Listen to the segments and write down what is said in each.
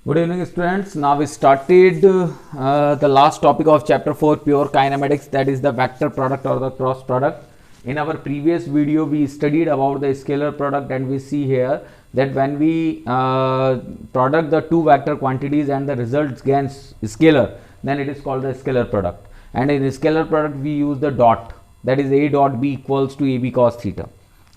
Good evening, students. Now we started the last topic of chapter 4, pure kinematics, that is the vector product or the cross product. In our previous video, we studied about the scalar product, and we see here that when we product the two vector quantities and the results gains scalar, then it is called the scalar product. And in scalar product, we use the dot, that is a dot b equals to ab cos theta.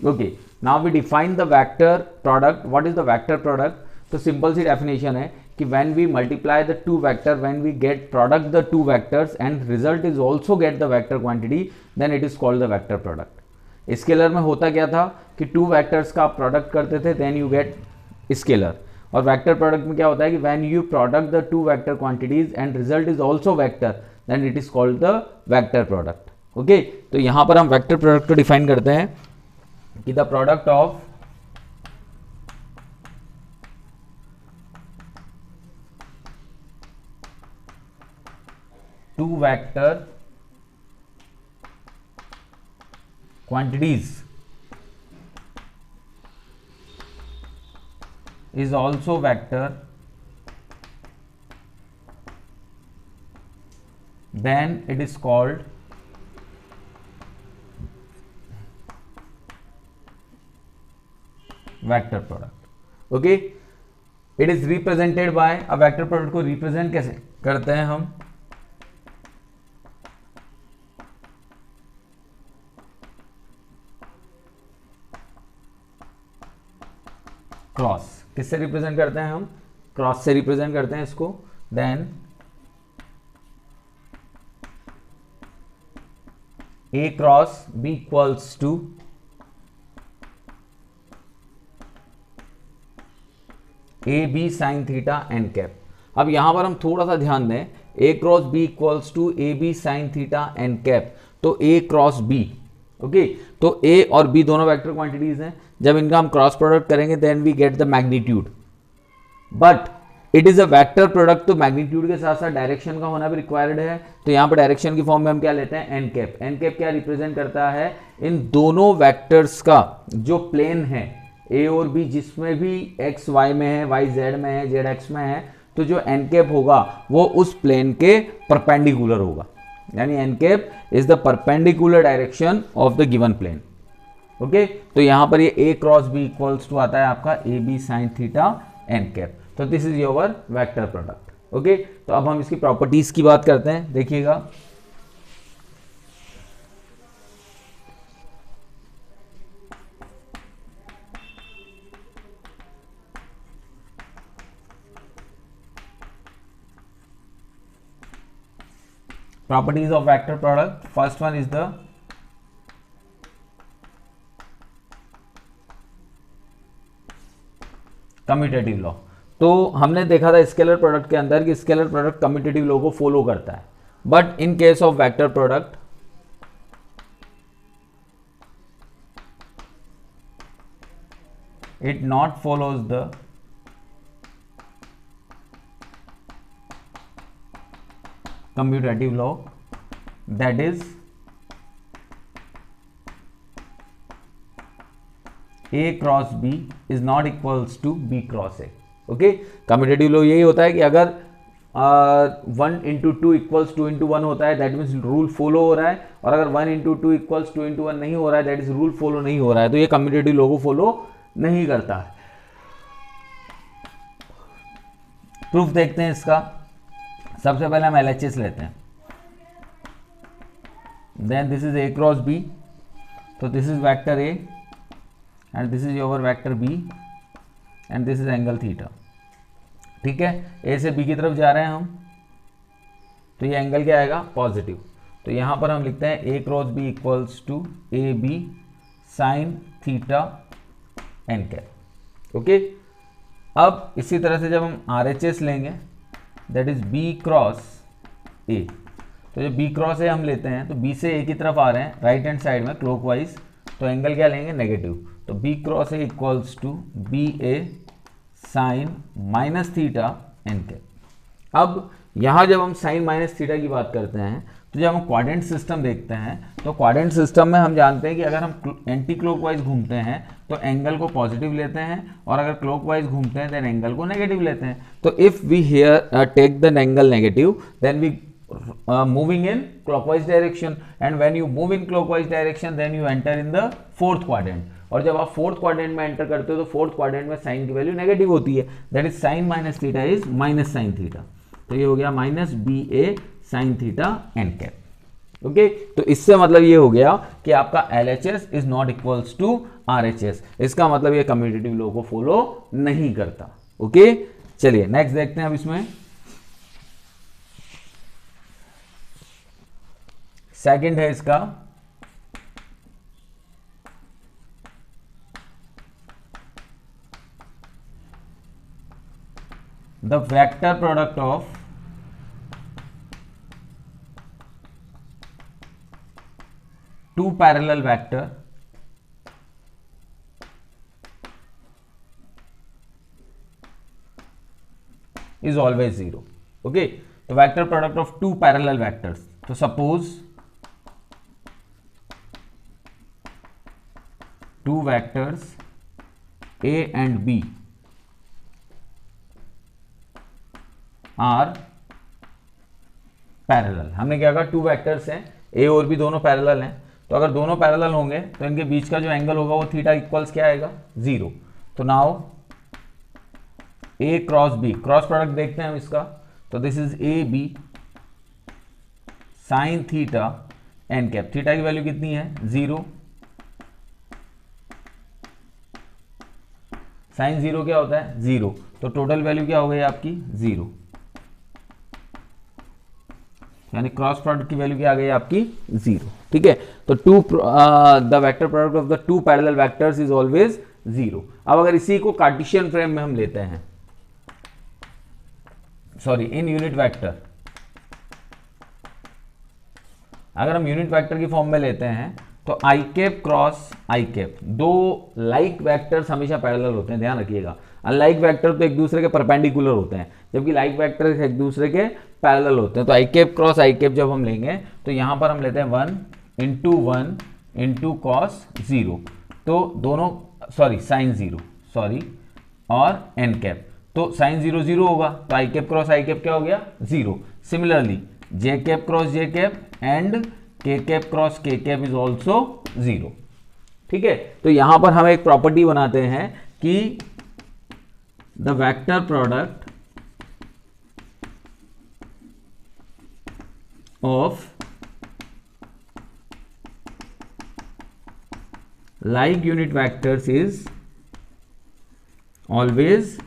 Okay, now we define the vector product. What is the vector product? तो simple सी definition है कि when we multiply the two vector, when we get product the two vectors and result is also get the vector quantity, then it is called the vector product. Scalar में होता क्या था कि two vectors का आप product करते थे, then you get scalar. और वेक्टर प्रोडक्ट में क्या होता है कि when you product the two vector quantities and result is also vector, then it is called the vector product. Okay, तो यहां पर हम वेक्टर प्रोडक्ट को डिफाइन करते हैं कि the product of two vector quantities is also vector, then it is called vector product. Okay, it is represented by a vector product को represent कैसे करते हैं हम? क्रॉस. किससे रिप्रेजेंट करते हैं हम? क्रॉस से रिप्रेजेंट करते हैं इसको. Then A cross B equals to A B sine theta N cap. अब यहां पर हम थोड़ा सा ध्यान दें, A cross B equals to A B sine theta N cap. तो ए क्रॉस बी, ओके, तो ए और बी दोनों वेक्टर क्वांटिटीज हैं. जब इनका हम क्रॉस प्रोडक्ट करेंगे then we get the magnitude. But it is a vector product, तो मैग्नीट्यूड के साथ साथ डायरेक्शन का होना भी रिक्वायर्ड है. तो यहां पर डायरेक्शन की फॉर्म में हम क्या लेते हैं? N cap. एन कैप क्या रिप्रेजेंट करता है? इन दोनों वेक्टर्स का जो प्लेन है ए और बी, जिसमें भी एक्स वाई में है, वाई जेड में है, जेड एक्स में है, तो जो एन कैप होगा वो उस प्लेन के परपेंडिकुलर होगा. यानी N cap is the perpendicular direction of the given plane. Okay, तो यहां पर ये A cross B equals to आता है आपका A B sine theta N cap. तो this is your vector product. Okay, तो अब हम इसकी प्रॉपर्टीज की बात करते हैं. देखिएगा, properties of vector product. First one is the commutative law. तो हमने देखा था स्केलर प्रोडक्ट के अंदर कि स्केलर प्रोडक्ट कम्यूटेटिव लॉ को फॉलो करता है. But in case of vector product it not follows the commutative law, that is A cross B is not equals to B cross A. Okay, commutative law यही होता है कि अगर 1 into two equals 2 into 1 होता है, that means rule follow हो रहा है. और अगर 1 इंटू टू इक्वल्स 2 इंटू 1 नहीं हो रहा है, दैट इज रूल फॉलो नहीं हो रहा है. तो ये कम्यूटेटिव लॉ को फॉलो नहीं करता है. प्रूफ देखते हैं इसका. सबसे पहले हम LHS लेते हैं. Then this is A cross B, तो this is vector A and this is your vector B and this is angle theta. ठीक है, ए से बी की तरफ जा रहे हैं हम, तो ये एंगल क्या आएगा? पॉजिटिव. तो यहां पर हम लिखते हैं A cross B equals to A B sine theta N cap. Okay, अब इसी तरह से जब हम RHS लेंगे, that is B cross A. तो जब B क्रॉस A हम लेते हैं, तो B से A की तरफ आ रहे हैं राइट हैंड साइड में क्लॉकवाइज, तो एंगल क्या लेंगे? नेगेटिव. तो B cross A equals to B A sine minus theta N cap. अब यहाँ जब हम साइन माइनस थीटा की बात करते हैं तो जब हम क्वाड्रेंट सिस्टम देखते हैं तो क्वाड्रेंट सिस्टम में हम जानते हैं कि अगर हम एंटी क्लॉकवाइज घूमते हैं तो एंगल को पॉजिटिव लेते हैं और अगर क्लॉकवाइज घूमते हैं देन एंगल को नेगेटिव लेते हैं. तो if we here take the angle negative then we moving in clockwise direction, and when you move in clockwise direction then you enter in the fourth quadrant. और जब आप fourth quadrant में enter करते हो तो फोर्थ क्वाड्रेंट में sine की value negative होती है, that is sine minus theta is minus sine theta. तो ये हो गया minus B A sine theta N cap. Okay, तो इससे मतलब ये हो गया कि आपका LHS is not equals to RHS. इसका मतलब ये कम्यूटेटिव लॉ को फॉलो नहीं करता. ओके, चलिए नेक्स्ट देखते हैं. अब इसमें सेकंड है इसका the vector product of two parallel vector is always zero. Okay, तो vector product of two parallel vectors. तो suppose two vectors A and B are parallel. हमने क्या कहा, टू वेक्टर्स हैं A और B दोनों पैरेलल हैं. तो अगर दोनों पैरेलल होंगे तो इनके बीच का जो एंगल होगा वो थीटा इक्वल्स क्या आएगा, जीरो. तो now A cross B, cross product देखते हैं हम इसका. तो this is A B sine theta N cap. Theta की वैल्यू कितनी है, जीरो. साइन जीरो क्या होता है, जीरो. तो टोटल वैल्यू क्या हो गई आपकी, जीरो. यानी क्रॉस प्रोडक्ट की वैल्यू क्या आ गई आपकी, जीरो. ठीक है, तो the vector product of the two parallel vectors is always zero. अब अगर इसी को कार्टेशियन फ्रेम में हम लेते हैं, सॉरी इन यूनिट वेक्टर, अगर हम यूनिट वेक्टर की फॉर्म में लेते हैं तो आई कैप क्रॉस आई कैप, दो लाइक वेक्टर्स हमेशा पैरेलल होते हैं, ध्यान रखिएगा. अनलाइक वेक्टर तो एक दूसरे के परपेंडिकुलर होते हैं, जबकि लाइक वेक्टर एक दूसरे के पैरेलल होते हैं. तो आई कैप क्रॉस आई कैप जब हम लेंगे तो यहां पर हम लेते हैं 1 इंटू कॉस जीरो. तो दोनों सॉरी साइन जीरो सॉरी और एन कैप. तो साइन जीरो जीरो होगा तो आई कैप क्रॉस आई कैप क्या हो गया, zero. Similarly J cap cross j cap and के cap cross k cap is also zero. ठीक है, तो यहां पर हम एक प्रॉपर्टी बनाते हैं कि the vector product of like unit vectors is always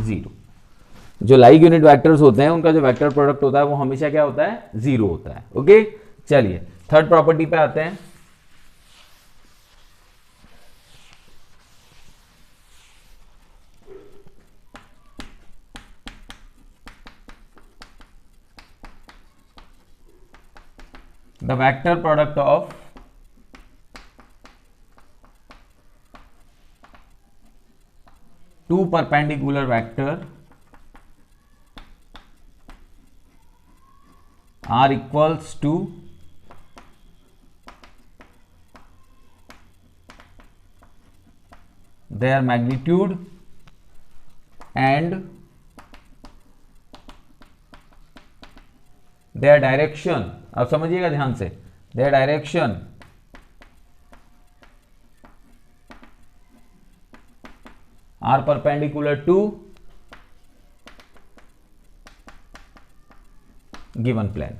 zero. जो लाइक यूनिट वेक्टर्स होते हैं उनका जो वेक्टर प्रोडक्ट होता है वो हमेशा क्या होता है, जीरो होता है. ओके, चलिए थर्ड प्रॉपर्टी पे आते हैं. The vector product of two perpendicular vector are equals to their magnitude and their direction. अब समझिएगा ध्यान से, their direction are perpendicular to given plane.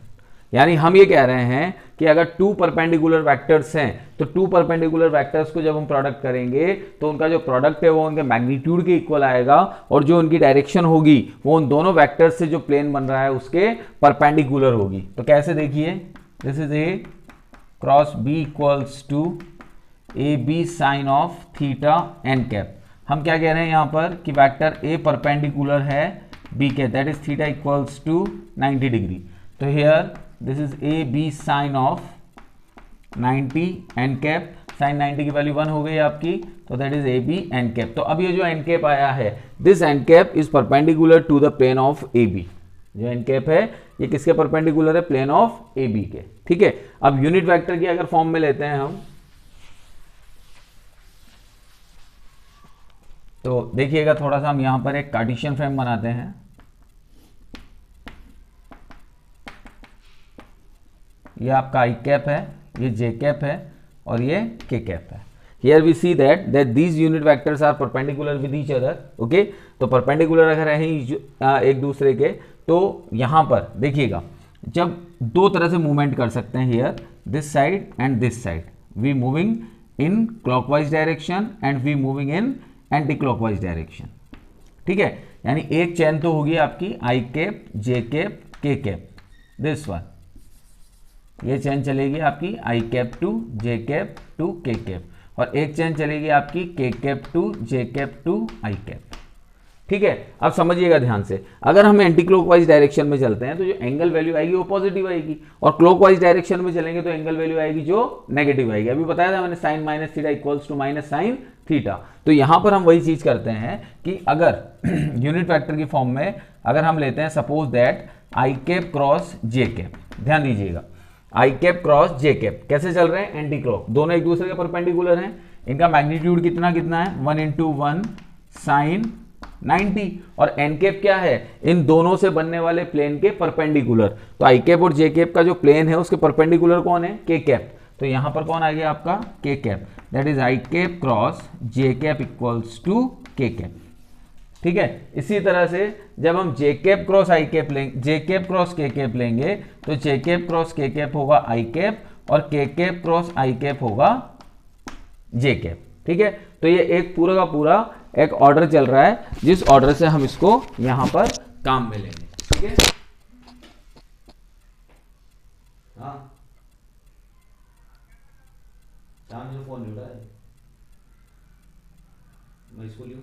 यानी हम ये कह रहे हैं कि अगर टू परपेंडिकुलर वेक्टर्स हैं तो टू परपेंडिकुलर वेक्टर्स को जब हम प्रोडक्ट करेंगे तो उनका जो प्रोडक्ट है वो उनके मैग्नीट्यूड के इक्वल आएगा और जो उनकी डायरेक्शन होगी वो उन दोनों वेक्टर्स से जो प्लेन बन रहा है उसके परपेंडिकुलर होगी. तो कैसे देखिए, this is A cross B equals to A B sine of theta N cap. हम क्या कह रहे हैं यहाँ पर कि वेक्टर ए परपेंडिकुलर है बी के, that is theta equals to 90 degree. तो here this is A B sine of 90 N cap. Sine 90 की वैल्यू 1 हो गई आपकी, तो that is A B N cap. तो अब ये जो एन कैप आया है, this n cap is perpendicular to the plane of A B. जो एन कैप है ये किसके परपेंडिकुलर है? प्लेन ऑफ ए बी के। ठीक है, अब यूनिट वेक्टर की अगर फॉर्म में लेते हैं हम, तो देखिएगा थोड़ा सा हम यहां पर एक कार्टेशियन फ्रेम बनाते हैं। ये आपका आई कैप है, ये जे कैप है और ये के कैप है। Here we see that these unit vectors are perpendicular with each other. Okay, तो परपेंडिकुलर अगर है एक दूसरे के, तो यहां पर देखिएगा जब दो तरह से मूवमेंट कर सकते हैं, here this side and this side, we moving in clockwise direction and we moving in anticlockwise direction. ठीक है, यानी एक चेन तो होगी आपकी I cap, J cap, K cap, this one, ये चेन चलेगी आपकी I cap to J cap to के कैप, और एक चेन चलेगी आपकी K cap to J cap to I cap. ठीक है, अब समझिएगा ध्यान से, अगर हम एंटी क्लॉकवाइज डायरेक्शन में चलते हैं तो जो एंगल वैल्यू आएगी वो पॉजिटिव आएगी, और क्लॉकवाइज डायरेक्शन में चलेंगे तो एंगल वैल्यू आएगी जो नेगेटिव आएगी। अभी बताया था मैंने sine minus theta equals to minus sine theta. तो यहां पर हम वही चीज करते हैं कि अगर यूनिट वेक्टर की फॉर्म में अगर हम लेते हैं, suppose that I cap cross j cap, ध्यान दीजिएगा, आई कैप क्रॉस जे कैप कैसे चल रहे हैं? एंटी क्लॉक, दोनों एक दूसरे के परपेंडिकुलर हैं। इनका मैग्नीट्यूड कितना कितना है? 1 इंटू 1 साइन 90, और एन कैप क्या है? इन दोनों से बनने वाले प्लेन के परपेंडिकुलर। तो आई कैप और जे कैप का जो प्लेन है उसके परपेंडिकुलर कौन है? के कैप। तो यहां पर कौन आ गया आपका? K cap, that is I cap cross j cap equals to के कैप। ठीक है, इसी तरह से जब हम j cap cross i cap लेंगे, j cap cross k cap लेंगे, तो j cap cross k cap होगा आई कैप, और के कैप क्रॉस आई कैप होगा जे कैप। ठीक है, तो ये एक पूरा का पूरा एक ऑर्डर चल रहा है, जिस ऑर्डर से हम इसको यहां पर काम में लेंगे। ठीक है, हाँ, जो फोन लिया है मैं इसको लूं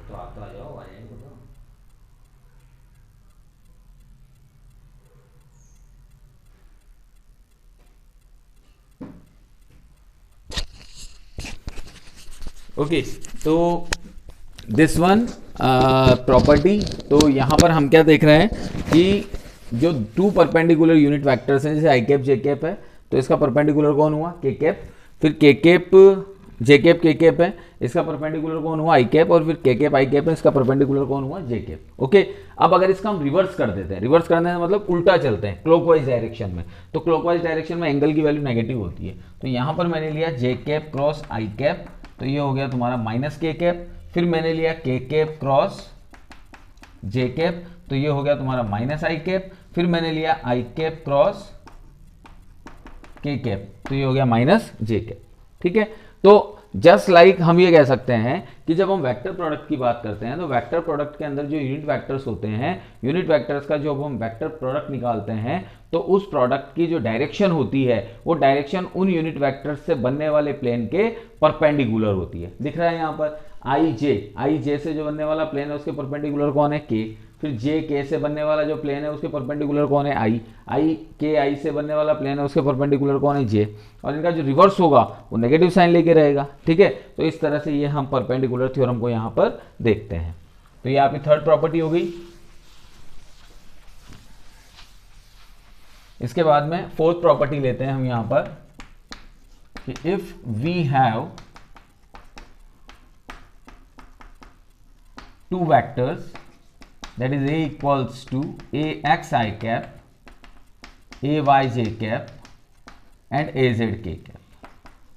तो आप तो आ जाओ, आ जाएंगे तो। ओके, तो दिस वन प्रॉपर्टी, तो यहां पर हम क्या देख रहे हैं कि जो टू परपेंडिकुलर यूनिट वेक्टर्स हैं, जैसे आई कैप जे कैप है, तो इसका परपेंडिकुलर कौन हुआ? के कैप, फिर के cap J cap K cap है, इसका परपेंडिकुलर कौन हुआ? आई कैप, और फिर के कैप आई कैप है, इसका परपेंडिकुलर कौन हुआ? जे कैप। ओके, अब अगर इसका हम रिवर्स कर देते हैं, रिवर्स करने का मतलब उल्टा चलते हैं क्लॉकवाइज डायरेक्शन में, तो क्लॉकवाइज डायरेक्शन में एंगल की वैल्यू नेगेटिव होती है। तो यहां पर मैंने लिया जे कैप क्रॉस आई कैप, तो ये हो गया तुम्हारा माइनस के कैप, फिर मैंने लिया के कैप क्रॉस जे कैप, तो ये हो गया तुम्हारा माइनस आई कैप, फिर मैंने लिया आई कैप क्रॉस के कैप, तो ये हो गया माइनस जे कैप। ठीक है, तो जस्ट लाइक हम ये कह सकते हैं कि जब हम वेक्टर प्रोडक्ट की बात करते हैं, तो वेक्टर प्रोडक्ट के अंदर जो यूनिट वेक्टर्स होते हैं, यूनिट वेक्टर्स का जो हम वेक्टर प्रोडक्ट निकालते हैं, तो उस प्रोडक्ट की जो डायरेक्शन होती है, वो डायरेक्शन उन यूनिट वेक्टर्स से बनने वाले प्लेन के परपेंडिकुलर होती है। दिख रहा है यहाँ पर आई जे से जो बनने वाला प्लेन है उसके परपेंडिकुलर कौन है? के, फिर जे के से बनने वाला जो प्लेन है उसके परपेंडिकुलर कौन है? आई से बनने वाला प्लेन है उसके परपेंडिकुलर कौन है? जे, और इनका जो रिवर्स होगा वो नेगेटिव साइन लेके रहेगा। ठीक है, तो इस तरह से ये हम परपेंडिकुलर थ्योरम को यहाँ पर देखते हैं। तो ये आपकी थर्ड प्रॉपर्टी हो गई। इसके बाद में फोर्थ प्रॉपर्टी लेते हैं हम यहाँ पर कि if we have two vectors, that is A equals to AXI cap, AYJ cap and AZK cap।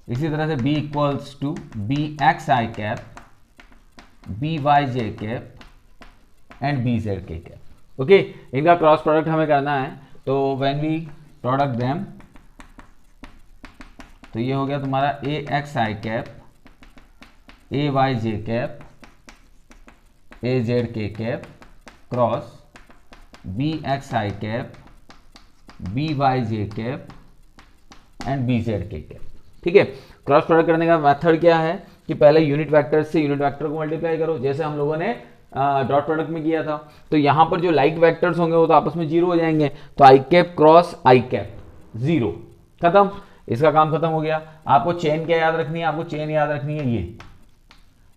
इसी तरह से B equals to BXI cap, BYJ cap and BZK cap। Okay, इनका क्रॉस प्रोडक्ट हमें करना है, तो when we product them, तो ये हो गया तुम्हारा AXI cap, AYJ cap, AZK cap cross BXI cap, BYJ cap and BZK cap. ठीक है, क्रॉस प्रोडक्ट करने का मेथड क्या है कि पहले यूनिट वेक्टर से यूनिट वेक्टर को मल्टीप्लाई करो, जैसे हम लोगों ने डॉट प्रोडक्ट में किया था। तो यहां पर जो लाइक वेक्टर्स होंगे वो तो आपस में जीरो हो जाएंगे, तो आई कैप क्रॉस आई कैप, 0, खत्म, इसका काम खत्म हो गया। आपको चेन क्या याद रखनी है, आपको चेन याद रखनी है ये,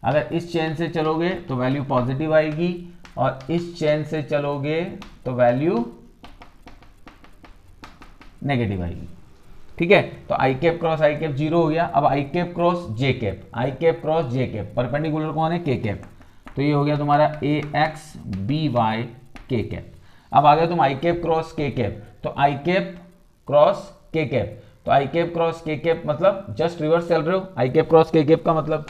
अगर इस चेन से चलोगे तो वैल्यू पॉजिटिव आएगी और इस चेन से चलोगे तो वैल्यू नेगेटिव आएगी। ठीक है, तो आई कैप क्रॉस आई कैप 0 हो गया। अब आई कैप क्रॉस जे कैप, आई cap cross j cap, perpendicular कौन है, के कैप, तो ये हो गया तुम्हारा ए एक्स बी वाई के कैप। अब आ गया तुम आई कैप क्रॉस के कैप, तो आई कैप क्रॉस के कैप, तो आई कैप क्रॉस के कैप मतलब जस्ट रिवर्स चल रहे हो। आई कैप क्रॉस के कैप का मतलब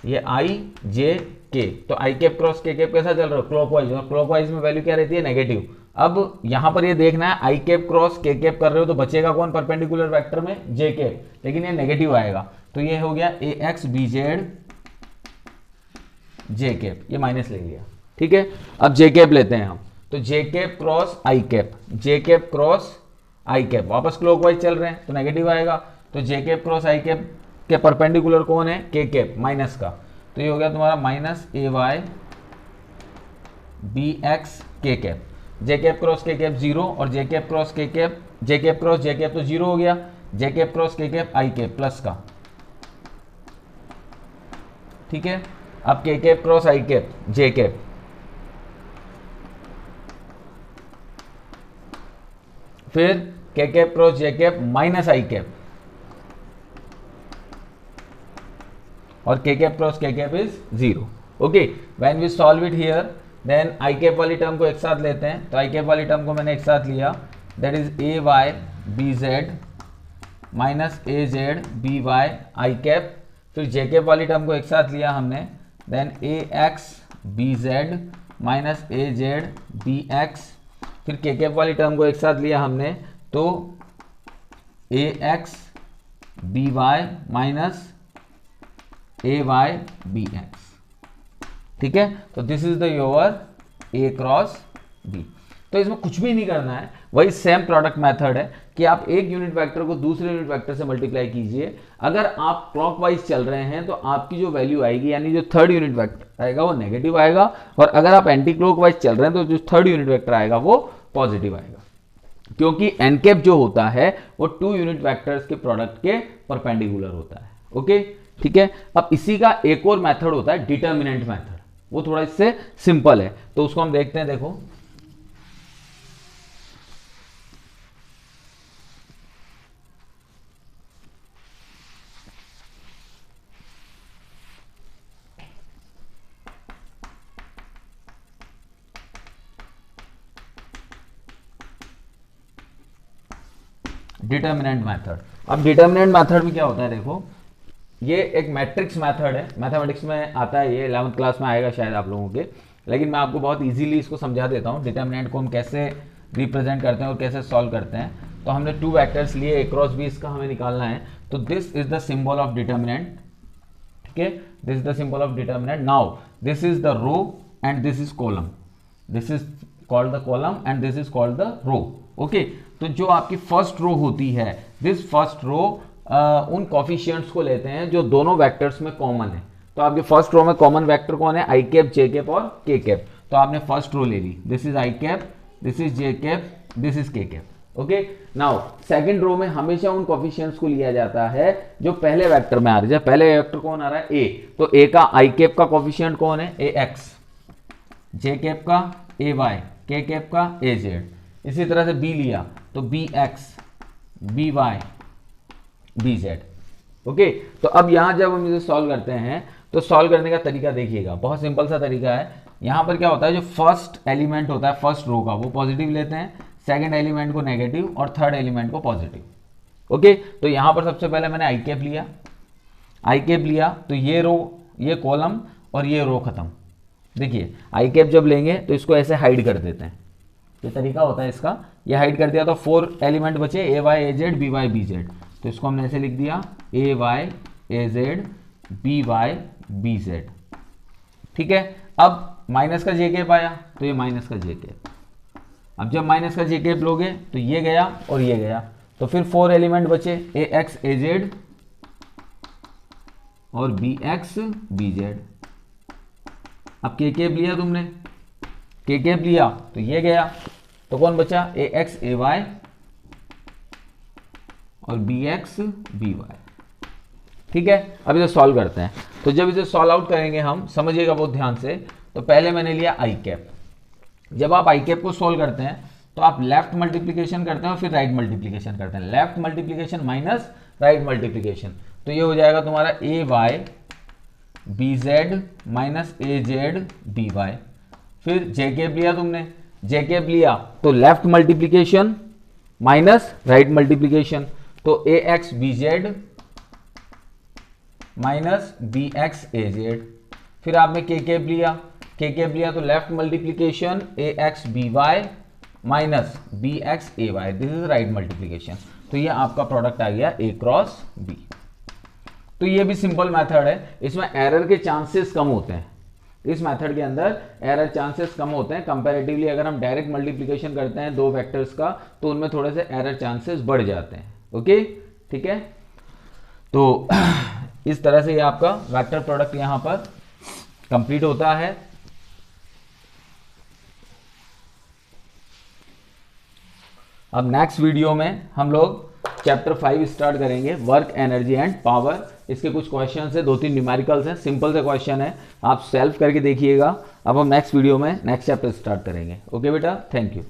ये आई जे के, तो आई कैप क्रॉस के कैप कैसा चल रहा है, क्लॉकवाइज, और क्लॉकवाइज में वैल्यू क्या रहती है, नेगेटिव। अब यहां पर ये देखना है आई कैप क्रॉस के कैप कर रहे हो तो बचेगा कौन परपेंडिकुलर वेक्टर में, जे कैप, लेकिन ये नेगेटिव आएगा, तो ये हो गया ए x B Z J cap, ये माइनस ले लिया। ठीक है, अब जे कैप लेते हैं हम, तो j cap cross i cap, J cap cross i cap, वापस क्लॉकवाइज चल रहे हैं तो नेगेटिव आएगा, तो j cap cross i cap के परपेंडिकुलर कौन है, के कैप माइनस का, तो ये हो गया तुम्हारा minus A Y B x के cap. J cap cross k cap 0 और जे cap cross k cap, J cap cross j cap तो 0 हो गया, जे कैप क्रॉस के कैप आई कैप प्लस का। ठीक है, अब के cap cross i cap J cap, फिर के cap cross j cap minus आई कैप, और के cap cross k cap is 0। Okay, when we solve it here, then i cap वाली टर्म को एक साथ लेते हैं, तो आई कैप वाली टर्म को मैंने एक साथ लिया, that is A Y B Z minus A Z B y i cap, फिर जे कैप वाली टर्म को एक साथ लिया हमने, then A x B Z minus A Z B x, फिर के कैप वाली टर्म को एक साथ लिया हमने, तो A x B Y minus A Y B x. ठीक है, तो this is the your A cross B. तो इसमें कुछ भी नहीं करना है, वही सेम प्रोडक्ट मेथड है कि आप एक यूनिट वेक्टर को दूसरे यूनिट वेक्टर से मल्टीप्लाई कीजिए। अगर आप क्लॉकवाइज चल रहे हैं तो आपकी जो वैल्यू आएगी, यानी जो थर्ड यूनिट वेक्टर आएगा वो नेगेटिव आएगा, और अगर आप एंटी क्लॉकवाइज चल रहे हैं तो जो थर्ड यूनिट वेक्टर आएगा वो पॉजिटिव आएगा, क्योंकि एन कैप जो होता है वो 2 यूनिट वेक्टर्स के प्रोडक्ट के परपेंडिकुलर होता है। ओके, ठीक है। अब इसी का एक और मेथड होता है डिटर्मिनेंट मेथड, वो थोड़ा इससे सिंपल है, तो उसको हम देखते हैं। देखो, डिटर्मिनेंट मेथड। अब डिटर्मिनेंट मेथड में क्या होता है, देखो ये एक मैट्रिक्स मेथड है, मैथमेटिक्स में आता है, ये 11th क्लास में आएगा शायद आप लोगों के, लेकिन मैं आपको बहुत इजीली इसको समझा देता हूँ डिटर्मिनेंट को हम कैसे रिप्रेजेंट करते हैं और कैसे सॉल्व करते हैं। तो हमने 2 वेक्टर्स लिए, ए क्रॉस बी इसका हमें निकालना है, तो this is the symbol of determinant. ठीक है, this is the symbol of determinant. Now this is the row and this is column, this is called the column and this is called the row. Okay, तो जो आपकी first row होती है, this first row उन coefficients को लेते हैं जो दोनों वेक्टर्स में कॉमन है। तो आपके फर्स्ट रो में कॉमन वेक्टर कौन है, आई कैप, जे कैप और के कैप। तो आपने फर्स्ट रो ले ली, this is I cap, this is J cap, this is K cap. Okay, now second row में हमेशा उन कॉफिशिएंट्स को लिया जाता है जो पहले वेक्टर में आ रहे हैं। पहले वेक्टर कौन आ रहा है, ए, तो ए का आई कैप का कॉफिशिएंट कौन है, ए एक्स, जे कैप का ए वाई, के कैप का ए जेड। इसी तरह से बी लिया तो B x, B Y, B z. Okay, तो अब यहां जब हम इसे सॉल्व करते हैं तो सॉल्व करने का तरीका देखिएगा, बहुत सिंपल सा तरीका है। यहां पर क्या होता है, जो फर्स्ट एलिमेंट होता है फर्स्ट रो का वो पॉजिटिव लेते हैं, सेकंड एलिमेंट को नेगेटिव और थर्ड एलिमेंट को पॉजिटिव। ओके, तो यहां पर सबसे पहले मैंने आई कैप लिया, आई कैप लिया तो ये रो, ये कॉलम और ये रो खत्म। देखिए आई कैप जब लेंगे तो इसको ऐसे हाइड कर देते हैं, ये तरीका होता है इसका। ये हाइड कर दिया तो 4 एलिमेंट बचे, A Y A Z B Y B Z, तो इसको हमने ऐसे लिख दिया A Y A Z B Y B Z. ठीक है, अब माइनस का जे कैप आया तो ये माइनस का जे कैप। अब जब माइनस का जे कैप लोगे तो ये गया और ये गया, तो फिर 4 एलिमेंट बचे, ए एक्स ए जेड और बी एक्स बी जेड। अब के कैप लिया तुमने, के कैप लिया तो ये गया, तो कौन बचा, ए एक्स ए वाई और बी एक्स बी वाई। ठीक है, अब इसे सॉल्व करते हैं। तो जब इसे सॉल्व आउट करेंगे हम, समझिएगा बहुत ध्यान से। तो पहले मैंने लिया आई कैप। जब आप आई कैप को सॉल्व करते हैं तो आप लेफ्ट मल्टीप्लीकेशन करते हैं और फिर राइट मल्टीप्लीकेशन करते हैं, left multiplication minus right multiplication. तो ये हो जाएगा तुम्हारा A Y B Z minus A Z B Y. फिर जे कैप लिया तुमने, जे कैप लिया तो left multiplication minus right multiplication, तो A x B Z minus B X A Z. फिर आपने के कैप लिया तो left multiplication A x B Y minus B X A Y, this is right multiplication. तो ये आपका product आ गया ए cross B. तो ये भी सिंपल मेथड है, इसमें एरर के चांसेस कम होते हैं। इस मेथड के अंदर एरर चांसेस कम होते हैं कंपैरेटिवली। अगर हम डायरेक्ट मल्टीप्लीकेशन करते हैं दो वेक्टर्स का तो उनमें थोड़े से एरर चांसेस बढ़ जाते हैं। ओके, ठीक है। तो इस तरह से ये आपका वेक्टर प्रोडक्ट यहां पर कंप्लीट होता है। अब नेक्स्ट वीडियो में हम लोग चैप्टर 5 स्टार्ट करेंगे, वर्क एनर्जी एंड पावर। इसके कुछ क्वेश्चन है, 2-3 न्यूमेरिकल्स हैं, सिंपल से क्वेश्चन है, आप सेल्फ करके देखिएगा। अब हम नेक्स्ट वीडियो में नेक्स्ट चैप्टर स्टार्ट करेंगे। ओके बेटा, थैंक यू।